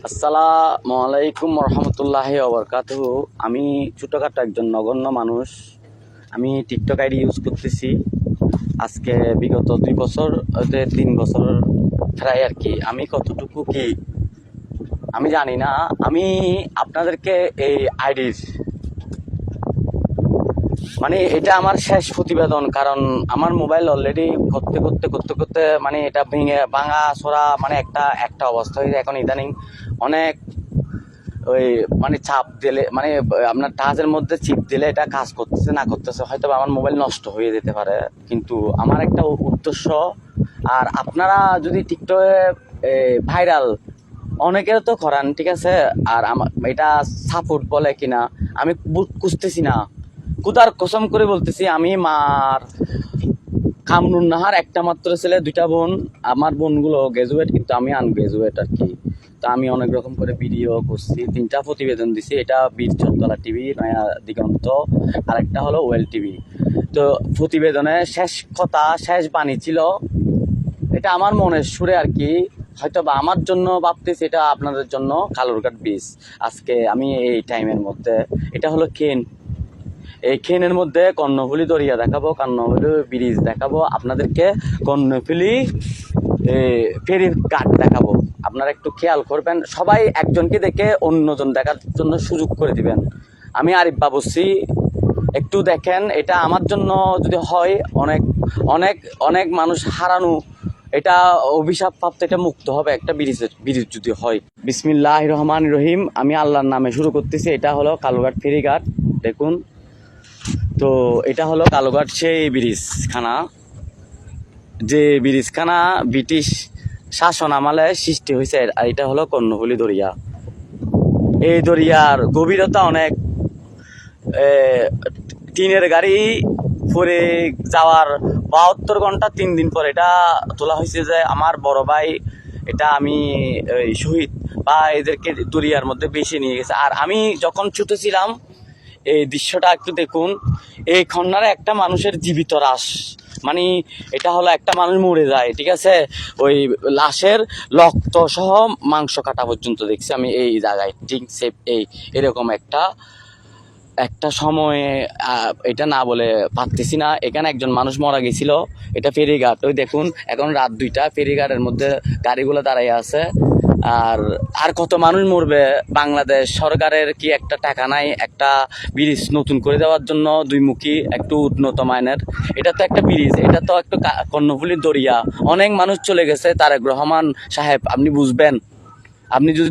আসসালামু আলাইকুম রহমতুল্লাহি ওয়া বারাকাতুহু। আমি ছোটোখাটো একজন নগণ্য মানুষ। আমি টিকটক আইডি ইউজ করতেছি আজকে বিগত 2 বছর 3 বছর প্রায় আর কি। আমি কতটুকু কি আমি জানি না। আমি আপনাদেরকে এই আইডির মানে এটা আমার শেষ প্রতিবেদন, কারণ আমার মোবাইল অলরেডি করতে করতে করতে করতে মানে এটা ভেঙে ভাঙা ছড়া মানে একটা অবস্থা হয়েছে। এখন ইদানিং অনেক ওই মানে চাপ দিলে মানে আপনার টাচের মধ্যে চিপ দিলে এটা কাজ করতেছে না করতেছে, হয়তো আমার মোবাইল নষ্ট হয়ে যেতে পারে। কিন্তু আমার একটা উদ্দেশ্য, আর আপনারা যদি টিকটকে ভাইরাল অনেকের তো করান, ঠিক আছে, আর আমার এটা সাপোর্ট বলে কিনা আমি খুঁজতেছি না। কুতার কসম করে বলতেছি, আমি মার কামরুন নাহার একটা মাত্র ছেলে, 2টা বোন। আমার বোনগুলো গ্রাজুয়েট কিন্তু আমি আনগ্রাজুয়েট আর কি। তা আমি অনেক রকম করে ভিডিও করছি, 3টা প্রতিবেদন দিছি। এটা বীর চট্টলা টিভি, নয়া দিগন্ত, আর একটা হলো ওয়েল টিভি। তো প্রতিবেদনে শেষ কথা, শেষ বাণী ছিল এটা আমার মনের সুরে আর কি। হয়তো বা আমার জন্য ভাবতেছি, এটা আপনাদের জন্য কালুরঘাট বীজ। আজকে আমি এই টাইমের মধ্যে এটা হলো এই খেনের মধ্যে কর্ণফুলী দরিয়া দেখাবো, কর্ণফুলী ব্রিজ দেখাবো আপনাদেরকে, কর্ণফুলী ফেরির ঘাট দেখাবো। আপনারা একটু খেয়াল করবেন, সবাই একজনকে দেখে অন্যজন দেখার জন্য সুযোগ করে দিবেন। আমি আরিফ বাবুসি, একটু দেখেন। এটা আমার জন্য যদি হয়, অনেক অনেক অনেক মানুষ হারানো, এটা অভিশাপ প্রাপ্ত, এটা মুক্ত হবে একটা ব্রিজ যদি হয়। বিসমিল্লাহির রহমানির রহিম। আমি আল্লাহর নামে শুরু করতেছি। এটা হলো কালুঘাট ফেরিঘাট, দেখুন। তো এটা হলো কালুঘাট সেই ব্রিজখানা, যে ব্রিজখানা ব্রিটিশ শাসন আমলে সৃষ্টি হয়েছে। আর এটা হলো কর্ণফুলী দরিয়া। এই দরিয়ার গভীরতা অনেক। টিনের গাড়ি পরে যাওয়ার 72 ঘন্টা 3 দিন পর এটা তোলা হয়েছে। যে আমার বড় ভাই, এটা আমি শহীদ বা এদেরকে দরিয়ার মধ্যে বেশি নিয়ে গেছে। আর আমি যখন ছোট ছিলাম, এই দৃশ্যটা একটু দেখুন। এই খন্নারে একটা মানুষের জীবিত লাশ, মানে এটা হলো একটা মানুষ মরে যায়, ঠিক আছে, ওই লাশের রক্ত সহ মাংস কাটা পর্যন্ত দেখছি আমি এই জায়গায়। ঠিক সেফ এরকম একটা সময়ে এটা না বলে পারতেছি না। এখানে একজন মানুষ মারা গেছিল। এটা ফেরিঘাট, ওই দেখুন। এখন রাত 2টা, ফেরিঘাটের মধ্যে গাড়িগুলো দাঁড়াই আছে। আর কত মানুষ মরবে। বাংলাদেশ সরকারের কি একটা টাকা নাই একটা ব্রিজ নতুন করে দেওয়ার জন্য, দুইমুখী একটু উন্নত মানের? এটা তো একটা ব্রিজ, এটা তো একটা কর্ণফুলীর দরিয়া। অনেক মানুষ চলে গেছে। তারেক রহমান সাহেব, আপনি বুঝবেন। আপনি যদি